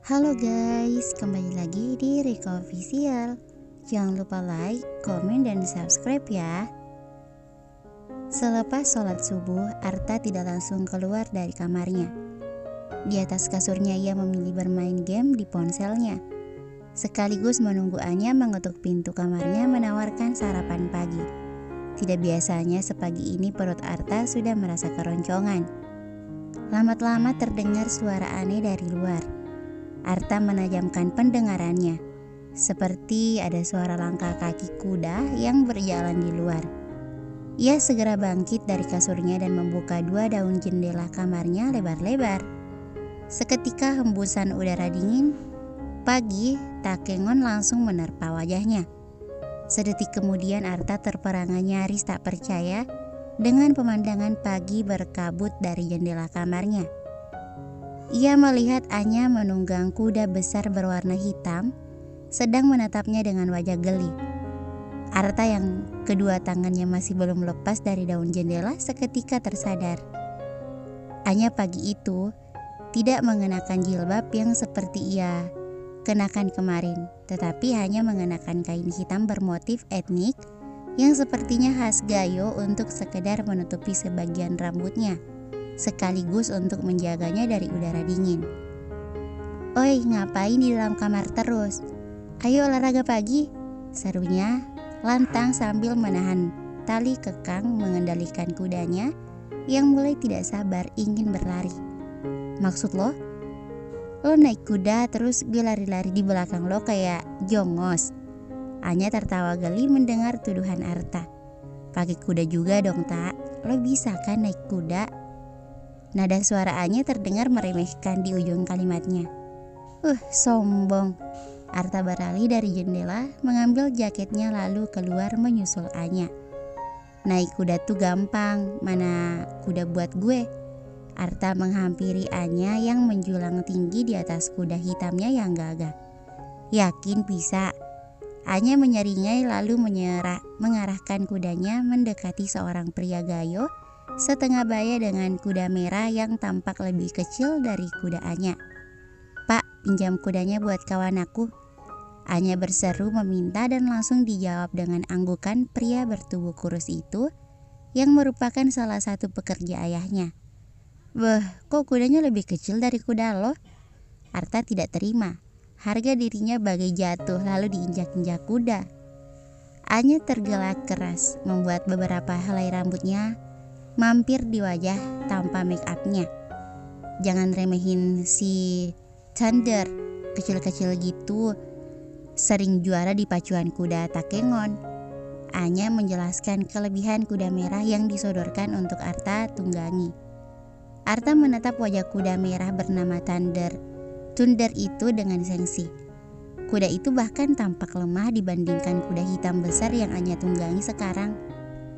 Halo guys, kembali lagi di Riko Official. Jangan lupa like, komen, dan subscribe ya. Selepas sholat subuh, Arta tidak langsung keluar dari kamarnya. Di atas kasurnya ia memilih bermain game di ponselnya. Sekaligus menunggu Anya mengetuk pintu kamarnya menawarkan sarapan pagi. Tidak biasanya sepagi ini perut Arta sudah merasa keroncongan. Lama-lama terdengar suara aneh dari luar. Arta menajamkan pendengarannya, seperti ada suara langkah kaki kuda yang berjalan di luar. Ia segera bangkit dari kasurnya dan membuka dua daun jendela kamarnya lebar-lebar. Seketika hembusan udara dingin pagi Takengon langsung menerpa wajahnya. Sedetik kemudian Arta terperangah nyaris tak percaya dengan pemandangan pagi berkabut dari jendela kamarnya. Ia melihat Anya menunggang kuda besar berwarna hitam, sedang menatapnya dengan wajah geli. Arta yang kedua tangannya masih belum lepas dari daun jendela seketika tersadar. Anya pagi itu tidak mengenakan jilbab yang seperti ia kenakan kemarin, tetapi hanya mengenakan kain hitam bermotif etnik yang sepertinya khas Gayo untuk sekedar menutupi sebagian rambutnya, sekaligus untuk menjaganya dari udara dingin. "Oi, ngapain di dalam kamar terus? Ayo olahraga pagi," serunya lantang sambil menahan tali kekang mengendalikan kudanya yang mulai tidak sabar ingin berlari. "Maksud lo? Lo naik kuda terus gue lari-lari di belakang lo kayak jongos?" Anya tertawa geli mendengar tuduhan Arta. "Pakai kuda juga dong, Tak. Lo bisa kan naik kuda?" Nada suara Anya terdengar meremehkan di ujung kalimatnya. Sombong." Arta beralih dari jendela, mengambil jaketnya lalu keluar menyusul Anya. "Naik kuda tuh gampang, mana kuda buat gue?" Arta menghampiri Anya yang menjulang tinggi di atas kuda hitamnya yang gagah. "Yakin bisa?" Anya menyeringai lalu mengarahkan kudanya mendekati seorang pria Gayo setengah baya dengan kuda merah yang tampak lebih kecil dari kuda Anya. "Pak, pinjam kudanya buat kawan aku." Anya berseru meminta dan langsung dijawab dengan anggukan pria bertubuh kurus itu yang merupakan salah satu pekerja ayahnya. Kok kudanya lebih kecil dari kuda lo?" Arta tidak terima. Harga dirinya bagai jatuh lalu diinjak-injak kuda. Anya tergelak keras, membuat beberapa helai rambutnya mampir di wajah tanpa make upnya. "Jangan remehin si Thunder, kecil-kecil gitu, sering juara di pacuan kuda Takengon." Anya menjelaskan kelebihan kuda merah yang disodorkan untuk Arta tunggangi. Arta menatap wajah kuda merah bernama Thunder itu dengan sensi. Kuda itu bahkan tampak lemah dibandingkan kuda hitam besar yang Anya tunggangi sekarang.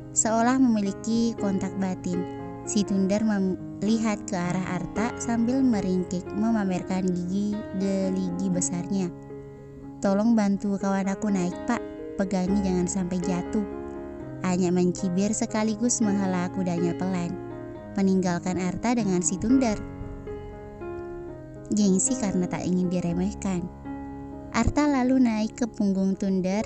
Seolah memiliki kontak batin, si Thunder melihat ke arah Arta sambil meringkik memamerkan gigi besarnya. "Tolong bantu kawan aku naik, Pak. Pegangi jangan sampai jatuh." Anya mencibir sekaligus menghela kudanya pelan, meninggalkan Arta dengan si Thunder. Gengsi karena tak ingin diremehkan, Arta lalu naik ke punggung Thunder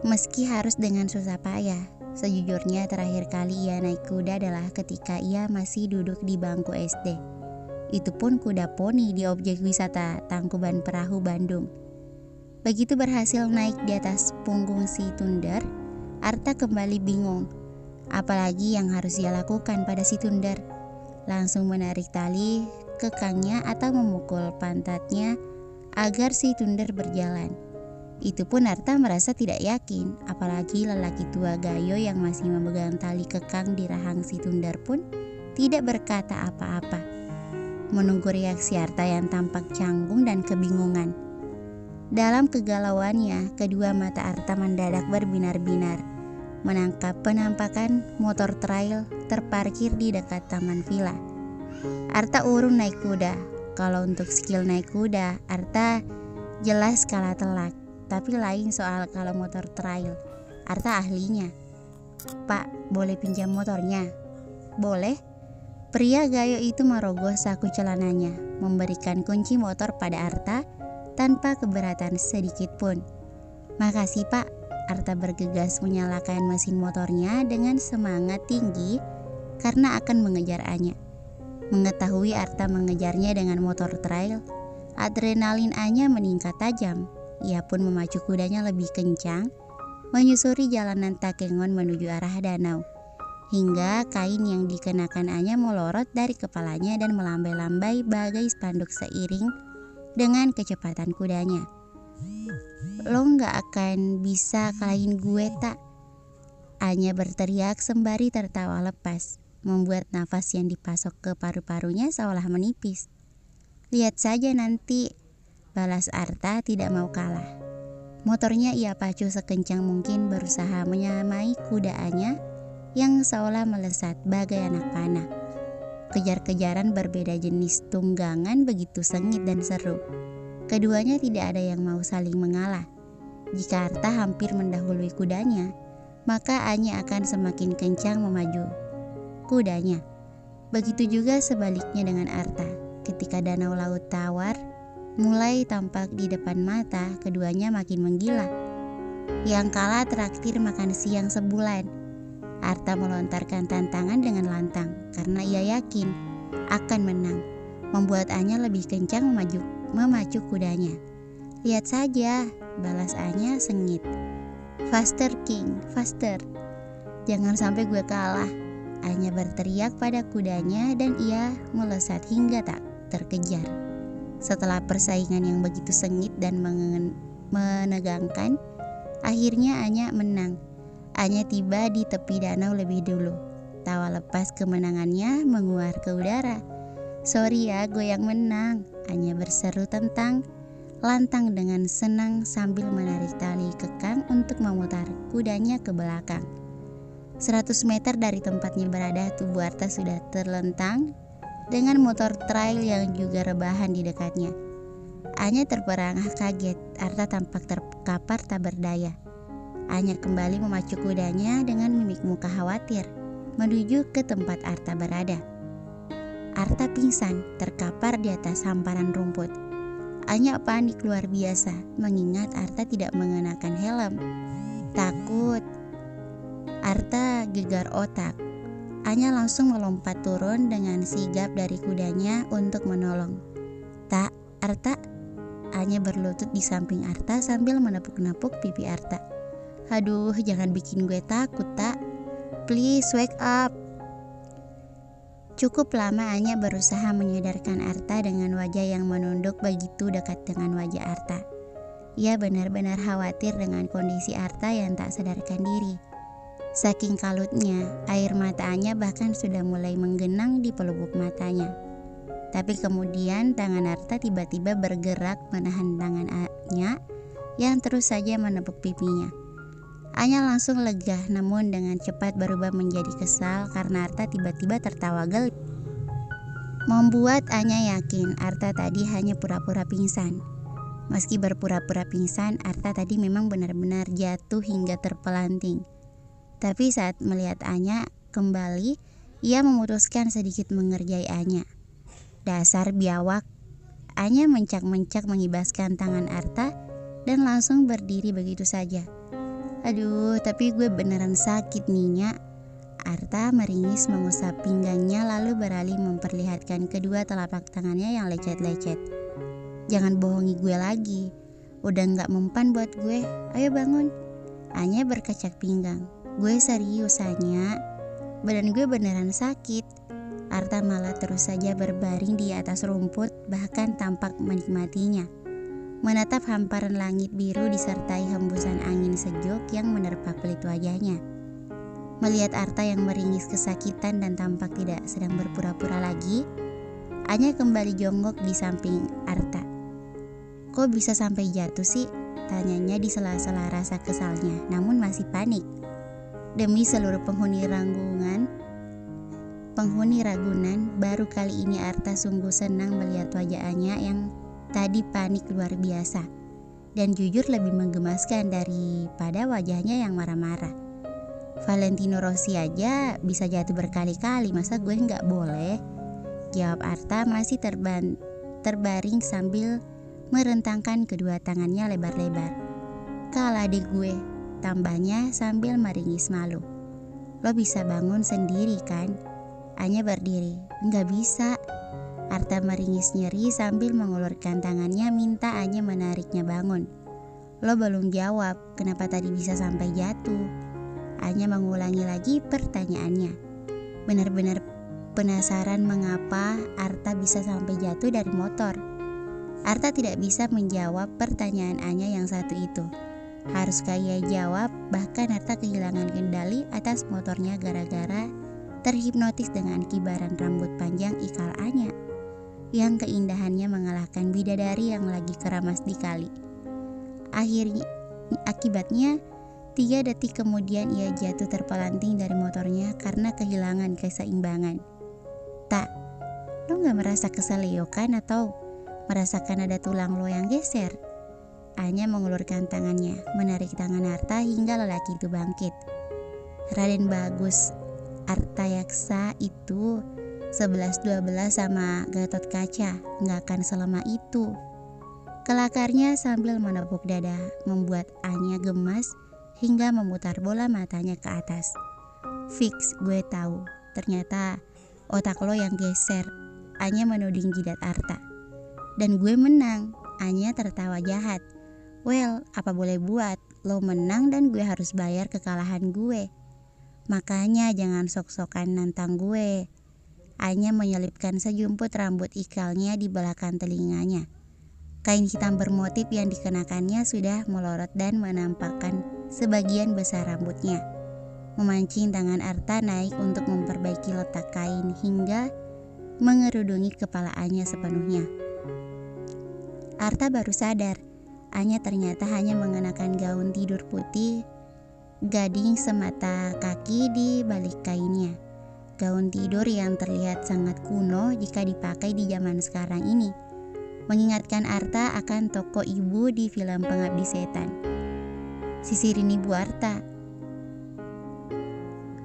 meski harus dengan susah payah. Sejujurnya terakhir kali ia naik kuda adalah ketika ia masih duduk di bangku SD. Itu pun kuda poni di objek wisata Tangkuban Perahu Bandung. Begitu berhasil naik di atas punggung si Thunder, Arta kembali bingung. Apalagi yang harus ia lakukan pada si Thunder? Langsung menarik tali kekangnya atau memukul pantatnya agar si Thunder berjalan. Itu pun Arta merasa tidak yakin, apalagi lelaki tua Gayo yang masih memegang tali kekang di rahang si Thunder pun tidak berkata apa-apa. Menunggu reaksi Arta yang tampak canggung dan kebingungan. Dalam kegalauannya, kedua mata Arta mendadak berbinar-binar, menangkap penampakan motor trail terparkir di dekat taman villa. Arta urung naik kuda. Kalau untuk skill naik kuda, Arta jelas kalah telak. Tapi lain soal kalau motor trail. Arta ahlinya. "Pak, boleh pinjam motornya?" "Boleh." Pria gayo itu merogoh saku celananya, memberikan kunci motor pada Arta tanpa keberatan sedikit pun. "Makasih Pak." Arta bergegas menyalakan mesin motornya dengan semangat tinggi karena akan mengejar Anya. Mengetahui Arta mengejarnya dengan motor trail, adrenalin Anya meningkat tajam. Ia pun memacu kudanya lebih kencang, menyusuri jalanan Takengon menuju arah danau. Hingga kain yang dikenakan Anya melorot dari kepalanya dan melambai-lambai bagai spanduk seiring dengan kecepatan kudanya. "Lo gak akan bisa kalahin gue tak?" Anya berteriak sembari tertawa lepas, membuat nafas yang dipasok ke paru-parunya seolah menipis. "Lihat saja nanti," balas Arta tidak mau kalah. Motornya ia pacu sekencang mungkin berusaha menyamai kuda Anya yang seolah melesat bagai anak panah. Kejar-kejaran berbeda jenis tunggangan begitu sengit dan seru. Keduanya tidak ada yang mau saling mengalah. Jika Arta hampir mendahului kudanya, maka Anya akan semakin kencang memaju kudanya. Begitu juga sebaliknya dengan Arta. Ketika danau laut tawar mulai tampak di depan mata, keduanya makin menggila. Yang kalah traktir makan siang sebulan. Arta melontarkan tantangan dengan lantang karena ia yakin akan menang, membuat Anya lebih kencang memacu kudanya. "Lihat saja," balas Anya sengit. "Faster King, faster. Jangan sampai gue kalah." Anya berteriak pada kudanya dan ia melesat hingga tak terkejar. Setelah persaingan yang begitu sengit dan menegangkan, akhirnya Anya menang. Anya tiba di tepi danau lebih dulu. Tawa lepas kemenangannya menguar ke udara. "Sorry ya, gue yang menang," Anya berseru lantang dengan senang sambil menarik tali kekang untuk memutar kudanya ke belakang. 100 meter dari tempatnya berada, tubuh Arta sudah terlentang dengan motor trail yang juga rebahan di dekatnya. Anya terperangah kaget. Arta tampak terkapar tak berdaya. Anya kembali memacu kudanya dengan mimik muka khawatir menuju ke tempat Arta berada. Arta pingsan, terkapar di atas hamparan rumput. Anya panik luar biasa mengingat Arta tidak mengenakan helm. Takut. Arta gegar otak. Anya langsung melompat turun dengan sigap dari kudanya untuk menolong. "Tak, Arta." Anya berlutut di samping Arta sambil menepuk-nepuk pipi Arta. "Aduh, jangan bikin gue takut, tak. Please wake up." Cukup lama Anya berusaha menyadarkan Arta dengan wajah yang menunduk begitu dekat dengan wajah Arta. Ia benar-benar khawatir dengan kondisi Arta yang tak sadarkan diri. Saking kalutnya, air mata Anya bahkan sudah mulai menggenang di pelupuk matanya. Tapi kemudian tangan Arta tiba-tiba bergerak menahan tangan Anya yang terus saja menepuk pipinya. Anya langsung lega, namun dengan cepat berubah menjadi kesal karena Arta tiba-tiba tertawa geli. Membuat Anya yakin Arta tadi hanya pura-pura pingsan. Meski berpura-pura pingsan, Arta tadi memang benar-benar jatuh hingga terpelanting. Tapi saat melihat Anya kembali, ia memutuskan sedikit mengerjai Anya. "Dasar biawak." Anya mencak-mencak mengibaskan tangan Arta dan langsung berdiri begitu saja. "Aduh, tapi gue beneran sakit nih, Nya." Arta meringis mengusap pinggangnya lalu beralih memperlihatkan kedua telapak tangannya yang lecet-lecet. "Jangan bohongi gue lagi. Udah gak mempan buat gue. Ayo bangun." Anya berkacak pinggang. "Gue serius, Anya. Badan gue beneran sakit." Arta malah terus saja berbaring di atas rumput, bahkan tampak menikmatinya. Menatap hamparan langit biru disertai hembusan angin sejuk yang menerpa kulit wajahnya. Melihat Arta yang meringis kesakitan dan tampak tidak sedang berpura-pura lagi, Anya kembali jongkok di samping Arta. "Kok bisa sampai jatuh sih?" tanyanya di sela-sela rasa kesalnya, namun masih panik. Demi seluruh penghuni Ragunan, baru kali ini Arta sungguh senang melihat wajah Anya yang tadi panik luar biasa, dan jujur lebih menggemaskan daripada wajahnya yang marah-marah. Valentino Rossi aja bisa jatuh berkali-kali, masa gue nggak boleh? Jawab Arta masih terbaring sambil merentangkan kedua tangannya lebar-lebar. Kalah deh gue, tambahnya sambil meringis malu. Lo bisa bangun sendiri kan? Anya berdiri. Nggak bisa. Arta meringis nyeri sambil mengulurkan tangannya minta Anya menariknya bangun. Lo belum jawab, kenapa tadi bisa sampai jatuh? Anya mengulangi lagi pertanyaannya. Benar-benar penasaran mengapa Arta bisa sampai jatuh dari motor. Arta tidak bisa menjawab pertanyaan Anya yang satu itu. Haruskah ia jawab? Bahkan Arta kehilangan kendali atas motornya gara-gara terhipnotis dengan kibaran rambut panjang ikal Anya yang keindahannya mengalahkan bidadari yang lagi keramas di kali. Akibatnya 3 detik kemudian ia jatuh terpelanting dari motornya karena kehilangan keseimbangan. Tak, lo gak merasa keseliokan atau merasakan ada tulang lo yang geser? Anya mengulurkan tangannya, menarik tangan Arta hingga lelaki itu bangkit. Raden bagus, Arta Yaksa itu 11-12 sama Gatot Kaca, gak akan selama itu. Kelakarnya sambil menepuk dada, membuat Anya gemas hingga memutar bola matanya ke atas. Fix, gue tahu, ternyata otak lo yang geser. Anya menuding jidat Arta. Dan gue menang. Anya tertawa jahat. Well, apa boleh buat, lo menang dan gue harus bayar kekalahan gue. Makanya jangan sok-sokan nantang gue. Anya menyelipkan sejumput rambut ikalnya di belakang telinganya. Kain hitam bermotif yang dikenakannya sudah melorot dan menampakkan sebagian besar rambutnya. Memancing tangan Arta naik untuk memperbaiki letak kain hingga mengerudungi kepala Anya sepenuhnya. Arta baru sadar, Anya ternyata hanya mengenakan gaun tidur putih gading semata kaki di balik kainnya. Gaun tidur yang terlihat sangat kuno jika dipakai di zaman sekarang ini, mengingatkan Arta akan toko ibu di film Pengabdi Setan. Sisirin ibu Arta.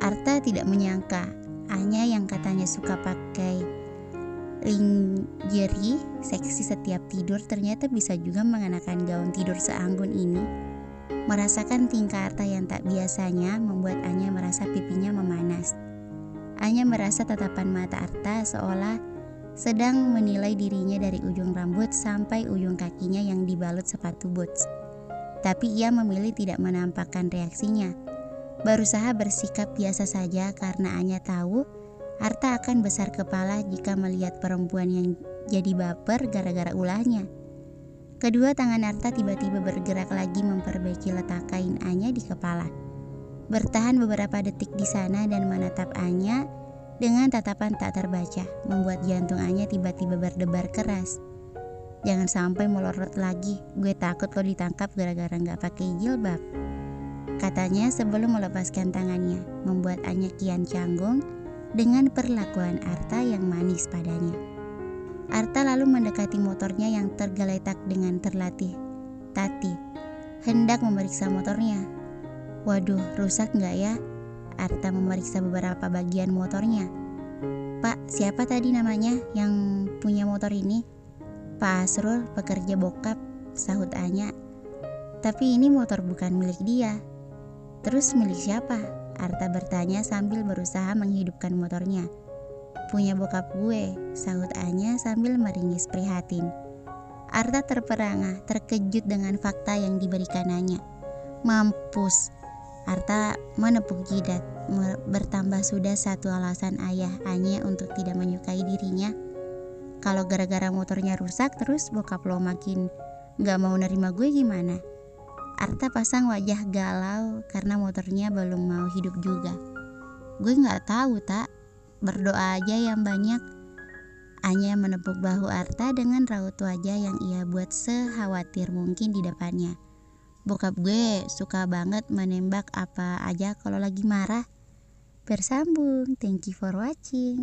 Arta tidak menyangka Anya yang katanya suka pakai lingerie seksi setiap tidur ternyata bisa juga mengenakan gaun tidur seanggun ini. Merasakan tingkah Arta yang tak biasanya membuat Anya merasa pipinya memanas. Anya merasa tatapan mata Arta seolah sedang menilai dirinya dari ujung rambut sampai ujung kakinya yang dibalut sepatu boots. Tapi ia memilih tidak menampakkan reaksinya. Berusaha bersikap biasa saja karena Anya tahu Arta akan besar kepala jika melihat perempuan yang jadi baper gara-gara ulahnya. Kedua tangan Arta tiba-tiba bergerak lagi memperbaiki letak kain Anya di kepala. Bertahan beberapa detik di sana dan menatap Anya dengan tatapan tak terbaca, membuat jantung Anya tiba-tiba berdebar keras. Jangan sampai melorot lagi, gue takut lo ditangkap gara-gara gak pakai jilbab, katanya sebelum melepaskan tangannya, membuat Anya kian canggung dengan perlakuan Arta yang manis padanya. Arta lalu mendekati motornya yang tergeletak dengan terlatih. Tati hendak memeriksa motornya. Waduh, rusak nggak ya? Arta memeriksa beberapa bagian motornya. Pak, siapa tadi namanya yang punya motor ini? Pak Asrul, pekerja bokap, sahut Anya. Tapi ini motor bukan milik dia. Terus milik siapa? Arta bertanya sambil berusaha menghidupkan motornya. Punya bokap gue, sahut Anya sambil meringis prihatin. Arta terperangah, terkejut dengan fakta yang diberikan Anya. Mampus. Arta menepuk jidat. Bertambah sudah satu alasan ayah Anya untuk tidak menyukai dirinya. Kalau gara-gara motornya rusak terus bokap lo makin gak mau nerima gue gimana? Arta pasang wajah galau karena motornya belum mau hidup juga. Gue gak tahu tak, berdoa aja yang banyak. Anya menepuk bahu Arta dengan raut wajah yang ia buat sekhawatir mungkin di depannya. Bokap gue suka banget menembak apa aja kalau lagi marah. Bersambung, thank you for watching.